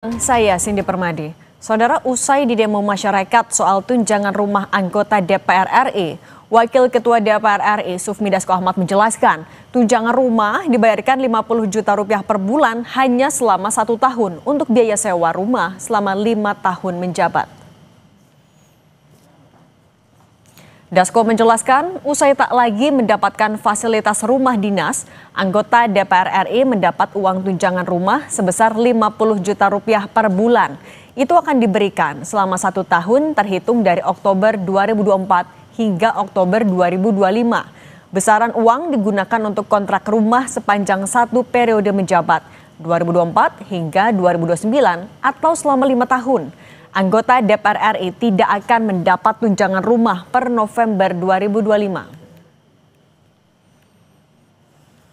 Saya Cindy Permadi. Saudara, usai didemo masyarakat soal tunjangan rumah anggota DPR RI, Wakil Ketua DPR RI Sufmi Dasko Ahmad menjelaskan, tunjangan rumah dibayarkan 50 juta rupiah per bulan hanya selama 1 tahun untuk biaya sewa rumah selama 5 tahun menjabat. Dasko menjelaskan, usai tak lagi mendapatkan fasilitas rumah dinas, anggota DPR RI mendapat uang tunjangan rumah sebesar 50 juta rupiah per bulan. Itu akan diberikan selama 1 tahun terhitung dari Oktober 2024 hingga Oktober 2025. Besaran uang digunakan untuk kontrak rumah sepanjang 1 periode menjabat, 2024 hingga 2029 atau selama 5 tahun. Anggota DPR RI tidak akan mendapat tunjangan rumah per November 2025.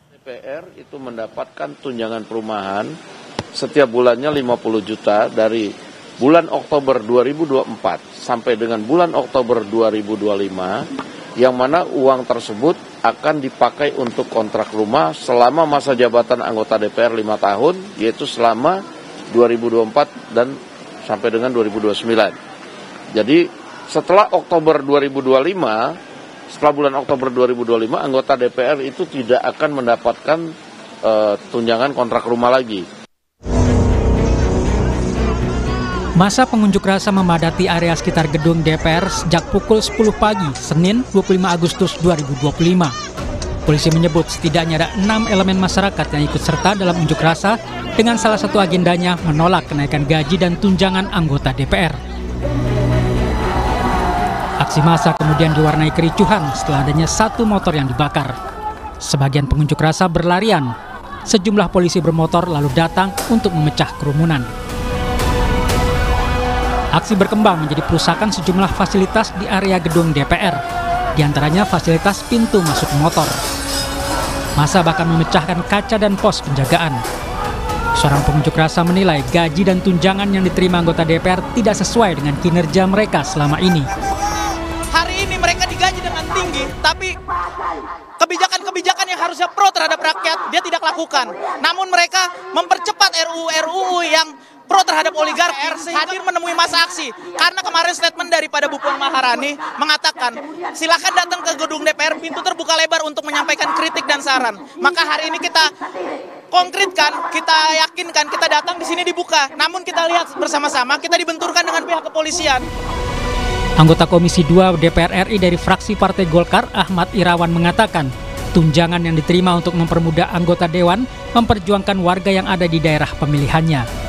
DPR itu mendapatkan tunjangan perumahan setiap bulannya 50 juta dari bulan Oktober 2024 sampai dengan bulan Oktober 2025, yang mana uang tersebut akan dipakai untuk kontrak rumah selama masa jabatan anggota DPR 5 tahun, yaitu selama 2024 dan sampai dengan 2029. Jadi setelah Oktober 2025, setelah bulan Oktober 2025, anggota DPR itu tidak akan mendapatkan tunjangan kontrak rumah lagi. Masa pengunjuk rasa memadati area sekitar gedung DPR sejak pukul 10 pagi, Senin 25 Agustus 2025. Polisi menyebut setidaknya ada 6 elemen masyarakat yang ikut serta dalam unjuk rasa dengan salah satu agendanya menolak kenaikan gaji dan tunjangan anggota DPR. Aksi massa kemudian diwarnai kericuhan setelah adanya 1 motor yang dibakar. Sebagian pengunjuk rasa berlarian. Sejumlah polisi bermotor lalu datang untuk memecah kerumunan. Aksi berkembang menjadi perusakan sejumlah fasilitas di area gedung DPR, diantaranya fasilitas pintu masuk motor. Massa bahkan memecahkan kaca dan pos penjagaan. Seorang pengunjuk rasa menilai gaji dan tunjangan yang diterima anggota DPR tidak sesuai dengan kinerja mereka selama ini. Hari ini mereka digaji dengan tinggi, tapi kebijakan-kebijakan yang harusnya pro terhadap rakyat dia tidak lakukan. Namun mereka mempercepat RUU yang pro terhadap oligarki hadir menemui masa aksi. Karena kemarin statement daripada Bu Puan Maharani mengatakan, silakan datang ke gedung DPR, pintu terbuka lebar untuk menyampaikan kritik dan saran. Maka hari ini kita konkretkan, kita yakinkan, kita datang di sini dibuka. Namun kita lihat bersama-sama, kita dibenturkan dengan pihak kepolisian. Anggota Komisi 2 DPR RI dari fraksi Partai Golkar, Ahmad Irawan mengatakan, tunjangan yang diterima untuk mempermudah anggota dewan memperjuangkan warga yang ada di daerah pemilihannya.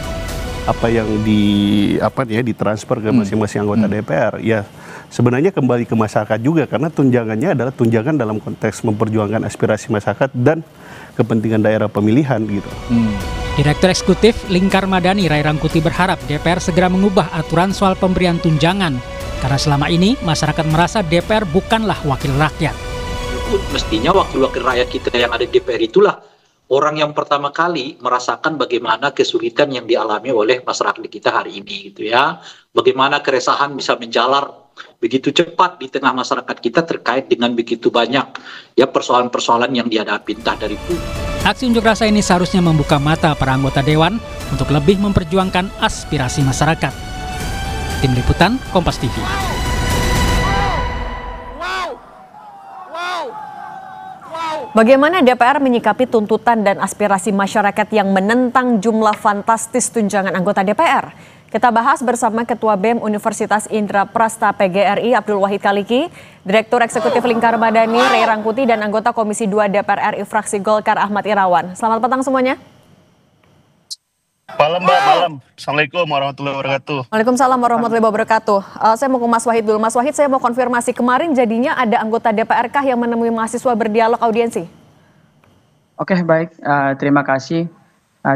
Apa yang ditransfer ke masing-masing anggota DPR, ya sebenarnya kembali ke masyarakat juga, karena tunjangannya adalah tunjangan dalam konteks memperjuangkan aspirasi masyarakat dan kepentingan daerah pemilihan gitu. Direktur Eksekutif Lingkar Madani Ray Rangkuti berharap DPR segera mengubah aturan soal pemberian tunjangan, karena selama ini masyarakat merasa DPR bukanlah wakil rakyat. Mestinya wakil-wakil rakyat kita yang ada di DPR itulah orang yang pertama kali merasakan bagaimana kesulitan yang dialami oleh masyarakat kita hari ini gitu ya. Bagaimana keresahan bisa menjalar begitu cepat di tengah masyarakat kita terkait dengan begitu banyak ya persoalan-persoalan yang dihadapi entah dari publik. Aksi unjuk rasa ini seharusnya membuka mata para anggota dewan untuk lebih memperjuangkan aspirasi masyarakat. Tim Liputan Kompas TV. Bagaimana DPR menyikapi tuntutan dan aspirasi masyarakat yang menentang jumlah fantastis tunjangan anggota DPR? Kita bahas bersama Ketua BEM Universitas Indra Prasta PGRI Abdul Wahid Kaliki, Direktur Eksekutif Lingkar Madani Ray Rangkuti, dan anggota Komisi 2 DPR RI fraksi Golkar Ahmad Irawan. Selamat petang semuanya. Malam Mbak, malam. Assalamualaikum warahmatullahi wabarakatuh. Waalaikumsalam warahmatullahi wabarakatuh. Saya mau ke Mas Wahid dulu. Mas Wahid, saya mau konfirmasi, kemarin jadinya ada anggota DPR-kah yang menemui mahasiswa berdialog audiensi? Oke, baik. Terima kasih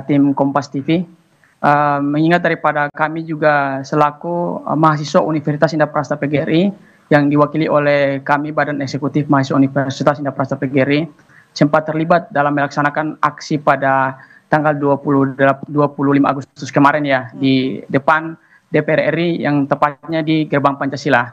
tim Kompas TV. Mengingat daripada kami juga selaku mahasiswa Universitas Indra Prasta PGRI yang diwakili oleh kami Badan Eksekutif Mahasiswa Universitas Indra Prasta PGRI sempat terlibat dalam melaksanakan aksi pada tanggal 25 Agustus kemarin ya, di depan DPR RI yang tepatnya di Gerbang Pancasila.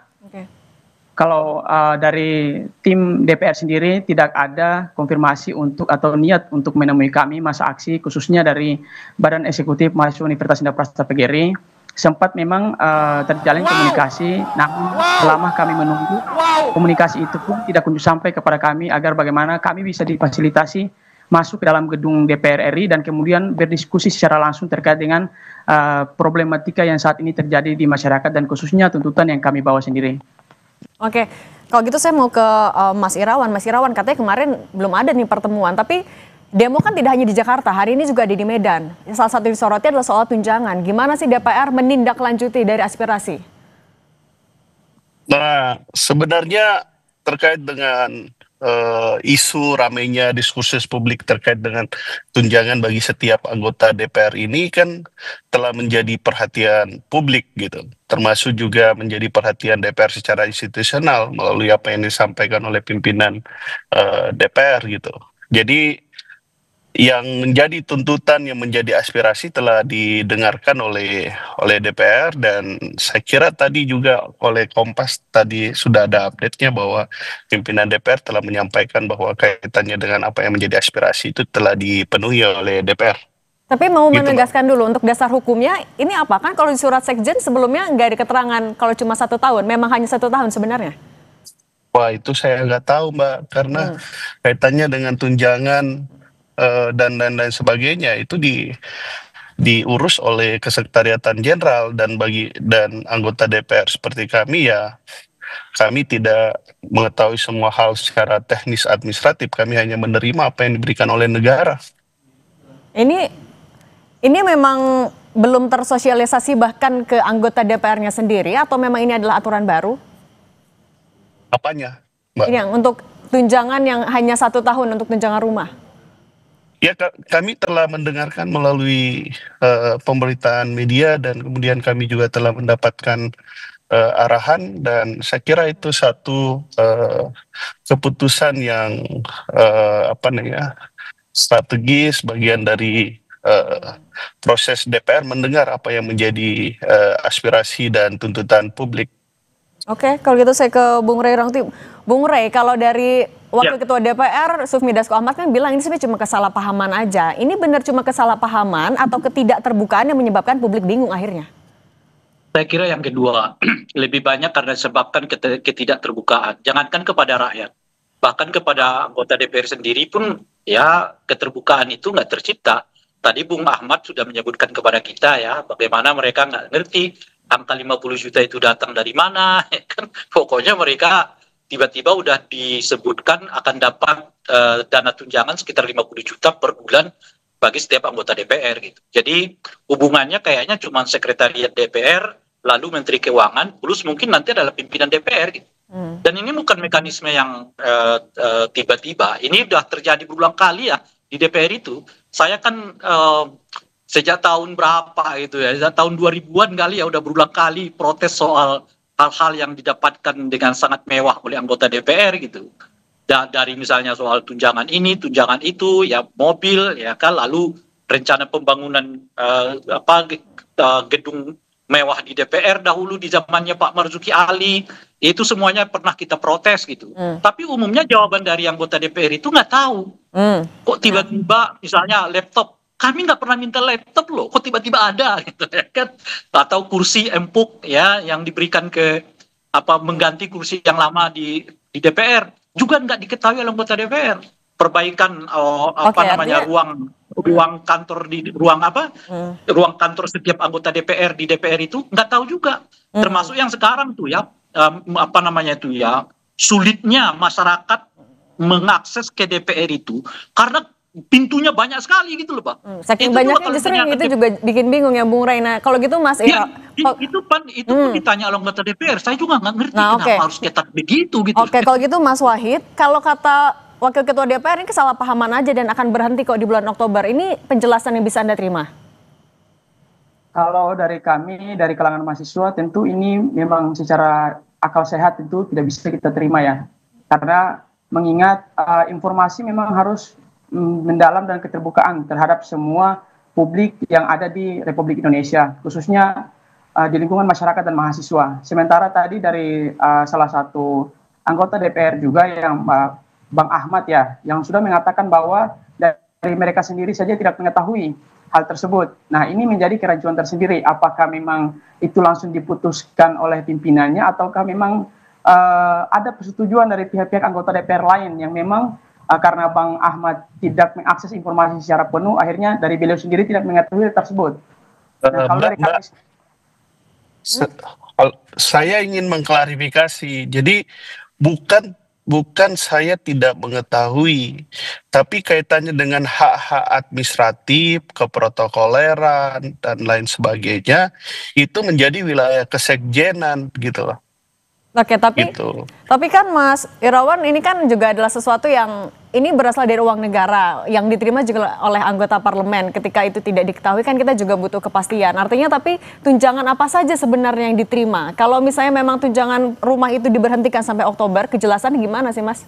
kalau dari tim DPR sendiri tidak ada konfirmasi untuk atau niat untuk menemui kami masa aksi, khususnya dari Badan Eksekutif Mahasiswa Universitas Indah Prasta PGRI. Sempat memang terjalin komunikasi, namun selama kami menunggu, komunikasi itu pun tidak kunjung sampai kepada kami agar bagaimana kami bisa difasilitasi masuk ke dalam gedung DPR RI dan kemudian berdiskusi secara langsung terkait dengan problematika yang saat ini terjadi di masyarakat dan khususnya tuntutan yang kami bawa sendiri. Oke, kalau gitu saya mau ke Mas Irawan. Mas Irawan, katanya kemarin belum ada nih pertemuan, tapi demo kan tidak hanya di Jakarta, hari ini juga ada di Medan. Salah satu disoroti adalah soal tunjangan. Gimana sih DPR menindaklanjuti dari aspirasi? Nah, sebenarnya terkait dengan isu ramainya diskursus publik terkait dengan tunjangan bagi setiap anggota DPR ini kan telah menjadi perhatian publik gitu, termasuk juga menjadi perhatian DPR secara institusional melalui apa yang disampaikan oleh pimpinan DPR gitu. Jadi yang menjadi tuntutan, yang menjadi aspirasi telah didengarkan oleh DPR, dan saya kira tadi juga oleh Kompas tadi sudah ada update-nya bahwa pimpinan DPR telah menyampaikan bahwa kaitannya dengan apa yang menjadi aspirasi itu telah dipenuhi oleh DPR. Tapi mau Gitu, menegaskan dulu untuk dasar hukumnya, ini apa? Kan kalau di surat sekjen sebelumnya nggak ada keterangan kalau cuma 1 tahun, memang hanya 1 tahun sebenarnya? Wah, itu saya nggak tahu, Mbak, karena kaitannya dengan tunjangan dan sebagainya itu diurus oleh Kesekretariatan Jenderal, dan anggota DPR seperti kami ya, kami tidak mengetahui semua hal secara teknis administratif, kami hanya menerima apa yang diberikan oleh negara. Ini memang belum tersosialisasi bahkan ke anggota DPR-nya sendiri, atau memang ini adalah aturan baru? Apanya, Mbak? Ini yang untuk tunjangan yang hanya 1 tahun untuk tunjangan rumah. Ya, kami telah mendengarkan melalui pemberitaan media, dan kemudian kami juga telah mendapatkan arahan, dan saya kira itu satu keputusan yang strategis, bagian dari proses DPR mendengar apa yang menjadi aspirasi dan tuntutan publik. Oke, kalau gitu saya ke Bung Rey Rangti. Bung Rey, kalau dari Wakil Ketua DPR, Sufmi Dasko Ahmad kan bilang ini sebenarnya cuma kesalahpahaman aja. Ini benar cuma kesalahpahaman atau ketidakterbukaan yang menyebabkan publik bingung akhirnya? Saya kira yang kedua, lebih banyak karena disebabkan ketidakterbukaan. Jangankan kepada rakyat, bahkan kepada anggota DPR sendiri pun ya keterbukaan itu nggak tercipta. Tadi Bung Ahmad sudah menyebutkan kepada kita ya, bagaimana mereka nggak ngerti angka 50 juta itu datang dari mana. Kan pokoknya mereka tiba-tiba udah disebutkan akan dapat dana tunjangan sekitar 50 juta per bulan bagi setiap anggota DPR gitu. Jadi hubungannya kayaknya cuma sekretariat DPR, lalu Menteri Keuangan, plus mungkin nanti adalah pimpinan DPR gitu. Dan ini bukan mekanisme yang tiba-tiba. Ini udah terjadi berulang kali ya di DPR itu. Saya kan sejak tahun berapa gitu ya, sejak tahun 2000-an kali ya udah berulang kali protes soal hal-hal yang didapatkan dengan sangat mewah oleh anggota DPR gitu. Dari misalnya soal tunjangan ini, tunjangan itu, ya mobil, ya kan, lalu rencana pembangunan gedung mewah di DPR dahulu di zamannya Pak Marzuki Ali, itu semuanya pernah kita protes gitu. Tapi umumnya jawaban dari anggota DPR itu nggak tahu. Kok tiba-tiba misalnya laptop, kami nggak pernah minta laptop loh, kok tiba-tiba ada gitu ya kan? Atau kursi empuk ya yang diberikan ke mengganti kursi yang lama di DPR juga nggak diketahui oleh anggota DPR. Perbaikan ruang kantor di ruang kantor setiap anggota DPR di DPR itu nggak tahu juga. Termasuk yang sekarang tuh ya sulitnya masyarakat mengakses ke DPR itu karena pintunya banyak sekali gitu loh, Pak. Saking banyaknya justru itu juga bikin bingung ya, Bung Reyna. Kalau gitu Mas Ira, itu pun ditanya oleh anggota DPR, saya juga nggak ngerti kenapa harus ketat begitu gitu. Oke, kalau gitu Mas Wahid, kalau kata Wakil Ketua DPR ini kesalahpahaman aja dan akan berhenti kok di bulan Oktober. Ini penjelasan yang bisa Anda terima? Kalau dari kami, dari kalangan mahasiswa, tentu ini memang secara akal sehat itu tidak bisa kita terima ya. Karena mengingat informasi memang harus mendalam dan keterbukaan terhadap semua publik yang ada di Republik Indonesia, khususnya di lingkungan masyarakat dan mahasiswa. Sementara tadi dari salah satu anggota DPR juga yang Bang Ahmad ya, yang sudah mengatakan bahwa dari mereka sendiri saja tidak mengetahui hal tersebut. Nah, ini menjadi keraguan tersendiri. Apakah memang itu langsung diputuskan oleh pimpinannya, ataukah memang ada persetujuan dari pihak-pihak anggota DPR lain yang memang karena Bang Ahmad tidak mengakses informasi secara penuh, akhirnya dari beliau sendiri tidak mengetahui hal tersebut. Nah, kalau dari kami, saya ingin mengklarifikasi. Jadi bukan saya tidak mengetahui, tapi kaitannya dengan hak-hak administratif, keprotokoleran dan lain sebagainya itu menjadi wilayah kesekjenan gitu loh. Oke, Gitu. tapi kan Mas Irawan, ini kan juga adalah sesuatu yang ini berasal dari uang negara yang diterima juga oleh anggota parlemen. Ketika itu tidak diketahui kan kita juga butuh kepastian. Artinya tapi tunjangan apa saja sebenarnya yang diterima? Kalau misalnya memang tunjangan rumah itu diberhentikan sampai Oktober, kejelasan gimana sih Mas?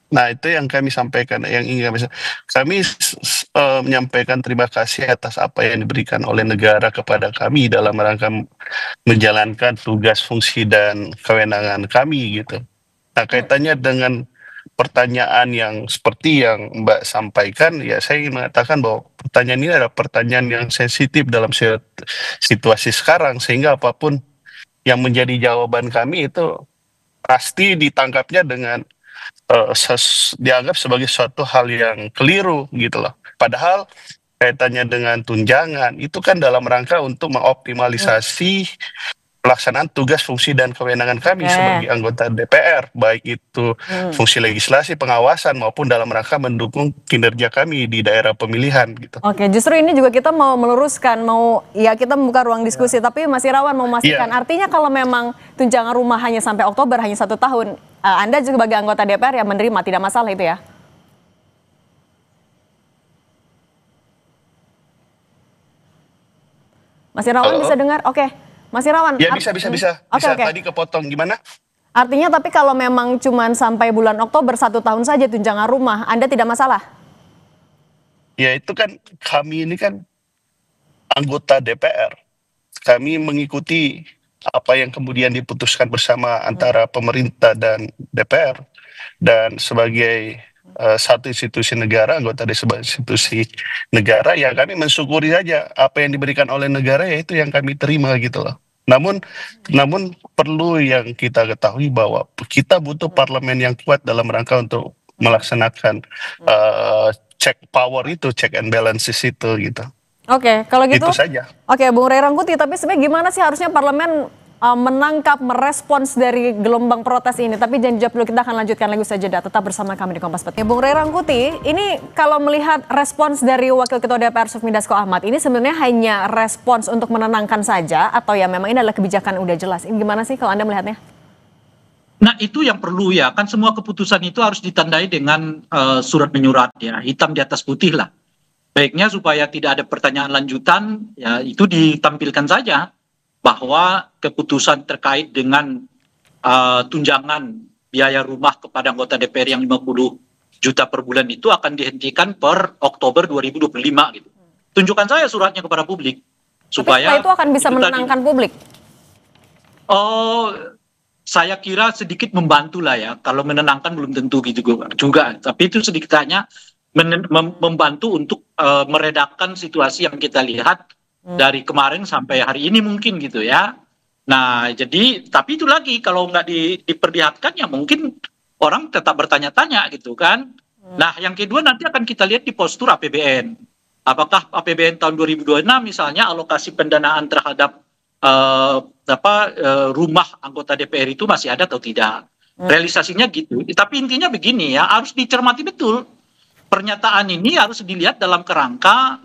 Nah, itu yang kami sampaikan, yang ingin kami menyampaikan terima kasih atas apa yang diberikan oleh negara kepada kami dalam rangka menjalankan tugas, fungsi, dan kewenangan kami gitu. Nah, kaitannya dengan pertanyaan yang seperti yang Mbak sampaikan, ya saya ingin mengatakan bahwa pertanyaan ini adalah pertanyaan yang sensitif dalam situasi sekarang, sehingga apapun yang menjadi jawaban kami itu pasti ditangkapnya dengan dianggap sebagai suatu hal yang keliru gitu loh. Padahal kaitannya dengan tunjangan itu kan dalam rangka untuk mengoptimalisasi pelaksanaan tugas, fungsi, dan kewenangan kami sebagai anggota DPR, baik itu fungsi legislasi, pengawasan, maupun dalam rangka mendukung kinerja kami di daerah pemilihan gitu. Oke, justru ini juga kita mau meluruskan, kita membuka ruang diskusi, tapi Mas Irawan mau memastikan, artinya kalau memang tunjangan rumah hanya sampai Oktober, hanya 1 tahun, Anda juga sebagai anggota DPR yang menerima, tidak masalah itu ya? Mas Irawan bisa dengar? Oke. Mas Irawan. Ya bisa. Oke. Tadi kepotong gimana? Artinya tapi kalau memang cuma sampai bulan Oktober 1 tahun saja tunjangan rumah, Anda tidak masalah? Ya itu kan kami ini kan anggota DPR. Kami mengikuti apa yang kemudian diputuskan bersama antara pemerintah dan DPR. Dan sebagai satu institusi negara, anggota dari sebuah institusi negara, ya kami mensyukuri saja apa yang diberikan oleh negara, yaitu yang kami terima gitu loh. Namun perlu yang kita ketahui bahwa kita butuh parlemen yang kuat dalam rangka untuk melaksanakan check power itu, check and balances itu gitu. Oke, kalau gitu. Itu saja. Oke, Bung Ray Rangkuti, tapi sebenarnya gimana sih harusnya parlemen menangkap, merespons dari gelombang protes ini? Tapi jangan dijawab dulu, kita akan lanjutkan lagi saja. Tetap bersama kami di Kompas Petang. Bung Ray Rangkuti, ini kalau melihat respons dari Wakil Ketua DPR Sufmi Dasko Ahmad, ini sebenarnya hanya respons untuk menenangkan saja, atau ya memang ini adalah kebijakan udah jelas? Ini gimana sih kalau Anda melihatnya? Nah, itu yang perlu ya, kan semua keputusan itu harus ditandai dengan surat menyurat ya, hitam di atas putih lah. Baiknya supaya tidak ada pertanyaan lanjutan, ya itu ditampilkan saja bahwa keputusan terkait dengan tunjangan biaya rumah kepada anggota DPR yang 50 juta per bulan itu akan dihentikan per Oktober 2025 gitu. Tunjukkan saya suratnya kepada publik supaya itu akan bisa menenangkan publik. Oh, saya kira sedikit membantu lah ya. Kalau menenangkan belum tentu gitu juga. Tapi itu sedikitnya membantu untuk meredakan situasi yang kita lihat dari kemarin sampai hari ini mungkin gitu ya. Nah, jadi tapi itu lagi kalau nggak diperlihatkan ya mungkin orang tetap bertanya-tanya gitu kan. Nah, yang kedua nanti akan kita lihat di postur APBN. Apakah APBN tahun 2026 misalnya alokasi pendanaan terhadap rumah anggota DPR itu masih ada atau tidak? Realisasinya gitu. Tapi intinya begini ya, harus dicermati betul. Pernyataan ini harus dilihat dalam kerangka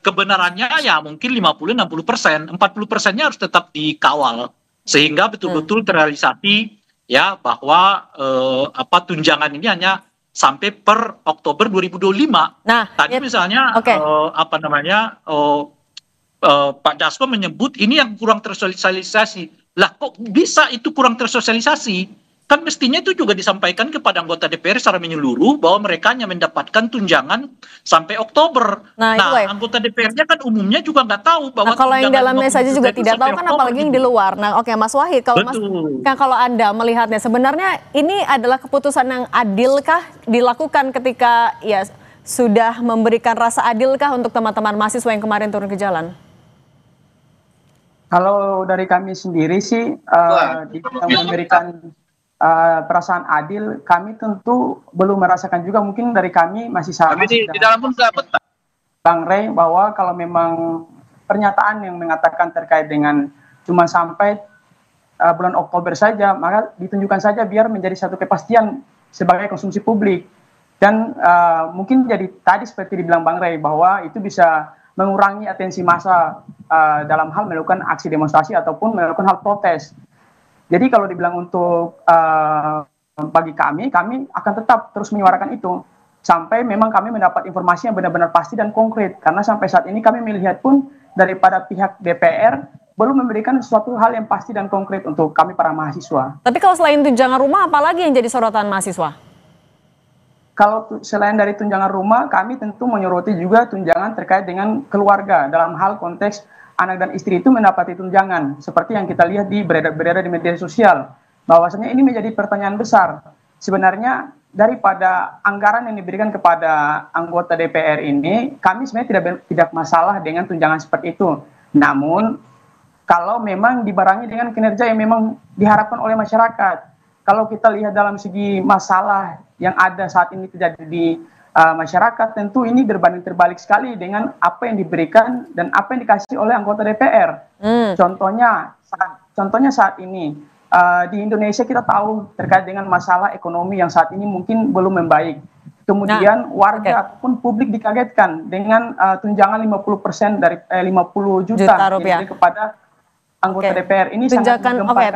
kebenarannya ya mungkin 50-60%, 40%-nya harus tetap dikawal sehingga betul-betul terrealisasi ya bahwa tunjangan ini hanya sampai per Oktober 2025. Nah, tadi misalnya Pak Dasko menyebut ini yang kurang tersosialisasi. Lah kok bisa itu kurang tersosialisasi? kan mestinya itu juga disampaikan kepada anggota DPR secara menyeluruh bahwa mereka hanya mendapatkan tunjangan sampai Oktober. Nah, itu ya. Anggota DPR-nya kan umumnya juga nggak tahu bahwa kalau yang dalamnya saja juga tidak tahu kan, apalagi yang di gitu. luar. Nah, oke Mas Wahid, kalau Anda melihatnya sebenarnya ini adalah keputusan yang adilkah dilakukan ketika ya sudah memberikan rasa adilkah untuk teman-teman mahasiswa yang kemarin turun ke jalan? Kalau dari kami sendiri sih memberikan perasaan adil, kami tentu belum merasakan juga, mungkin dari kami masih sama di dalam pun dapat Bang Rey, bahwa kalau memang pernyataan yang mengatakan terkait dengan cuma sampai bulan Oktober saja, maka ditunjukkan saja biar menjadi satu kepastian sebagai konsumsi publik. Dan mungkin jadi tadi seperti dibilang Bang Rey, bahwa itu bisa mengurangi atensi massa dalam hal melakukan aksi demonstrasi ataupun melakukan hal protes. Jadi kalau dibilang untuk bagi kami akan tetap terus menyuarakan itu sampai memang kami mendapat informasi yang benar-benar pasti dan konkret. Karena sampai saat ini kami melihat pun daripada pihak DPR belum memberikan suatu hal yang pasti dan konkret untuk kami para mahasiswa. Tapi kalau selain tunjangan rumah, apalagi yang jadi sorotan mahasiswa? Kalau selain dari tunjangan rumah, kami tentu menyoroti juga tunjangan terkait dengan keluarga dalam hal konteks anak dan istri itu mendapati tunjangan, seperti yang kita lihat di beredar di media sosial. Bahwasanya ini menjadi pertanyaan besar. Sebenarnya daripada anggaran yang diberikan kepada anggota DPR ini, kami sebenarnya tidak masalah dengan tunjangan seperti itu. Namun kalau memang dibarengi dengan kinerja yang memang diharapkan oleh masyarakat. Kalau kita lihat dalam segi masalah yang ada saat ini terjadi di masyarakat, tentu ini berbanding terbalik sekali dengan apa yang diberikan dan apa yang dikasih oleh anggota DPR. Contohnya saat ini di Indonesia kita tahu terkait dengan masalah ekonomi yang saat ini mungkin belum membaik. Kemudian warga ataupun publik dikagetkan dengan tunjangan 50% dari 50 juta rupiah kepada anggota DPR. Ini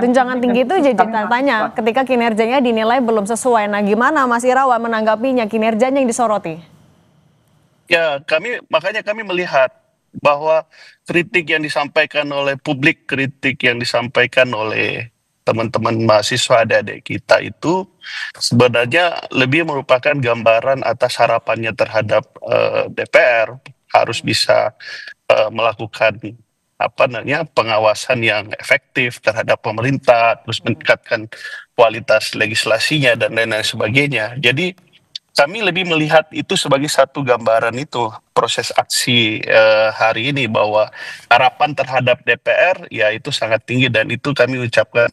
tunjangan tinggi itu jadi tanya ketika kinerjanya dinilai belum sesuai. Nah, gimana Mas Irawan menanggapinya, kinerjanya yang disoroti? Ya, makanya kami melihat bahwa kritik yang disampaikan oleh publik, kritik yang disampaikan oleh teman-teman mahasiswa adik-adik kita itu sebenarnya lebih merupakan gambaran atas harapannya terhadap DPR harus bisa melakukan pengawasan yang efektif terhadap pemerintah, terus meningkatkan kualitas legislasinya dan lain-lain sebagainya. Jadi kami lebih melihat itu sebagai satu gambaran itu proses aksi hari ini, bahwa harapan terhadap DPR ya itu sangat tinggi, dan itu kami ucapkan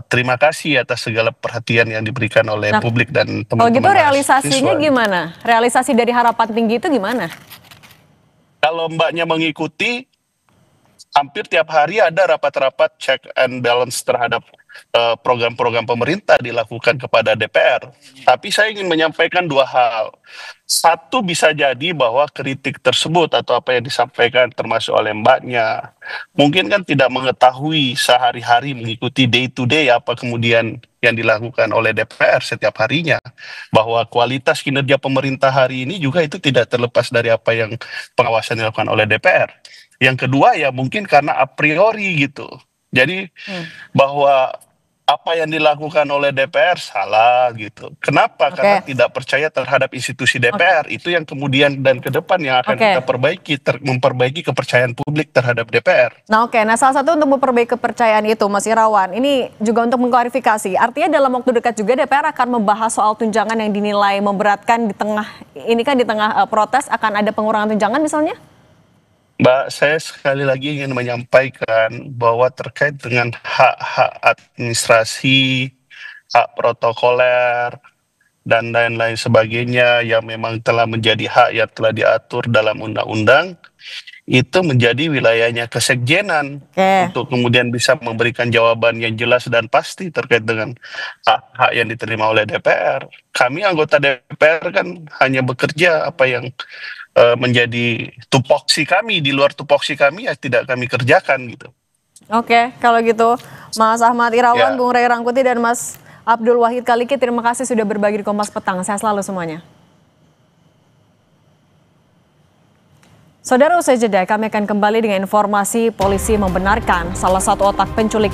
terima kasih atas segala perhatian yang diberikan oleh publik dan teman-teman. Kalau gitu realisasinya gimana? Realisasi dari harapan tinggi itu gimana? Kalau mbaknya mengikuti, hampir tiap hari ada rapat-rapat check and balance terhadap program-program pemerintah dilakukan kepada DPR. Tapi saya ingin menyampaikan dua hal. Satu, bisa jadi bahwa kritik tersebut atau apa yang disampaikan termasuk oleh mbaknya, mungkin kan tidak mengetahui sehari-hari mengikuti day to day apa kemudian yang dilakukan oleh DPR setiap harinya. Bahwa kualitas kinerja pemerintah hari ini juga itu tidak terlepas dari apa yang pengawasan dilakukan oleh DPR. Yang kedua ya mungkin karena a priori gitu. Jadi bahwa apa yang dilakukan oleh DPR salah gitu. Kenapa? Karena tidak percaya terhadap institusi DPR. Itu yang kemudian dan ke depan yang akan kita perbaiki, memperbaiki kepercayaan publik terhadap DPR. Nah salah satu untuk memperbaiki kepercayaan itu Mas Irawan, ini juga untuk mengklarifikasi. Artinya dalam waktu dekat juga DPR akan membahas soal tunjangan yang dinilai memberatkan di tengah protes, akan ada pengurangan tunjangan misalnya? Mbak, saya sekali lagi ingin menyampaikan bahwa terkait dengan hak-hak administrasi, hak protokoler, dan lain-lain sebagainya yang memang telah menjadi hak yang telah diatur dalam undang-undang, itu menjadi wilayahnya kesekjenan untuk kemudian bisa memberikan jawaban yang jelas dan pasti terkait dengan hak-hak yang diterima oleh DPR. Kami anggota DPR kan hanya bekerja apa yang menjadi tupoksi kami, di luar tupoksi kami ya tidak kami kerjakan gitu. Oke, kalau gitu Mas Ahmad Irawan, Bung Rey Rangkuti, dan Mas Abdul Wahid Khaliki, terima kasih sudah berbagi di Kompas Petang. Sehat selalu semuanya. Saudara, usai jeda kami akan kembali dengan informasi polisi membenarkan salah satu otak penculik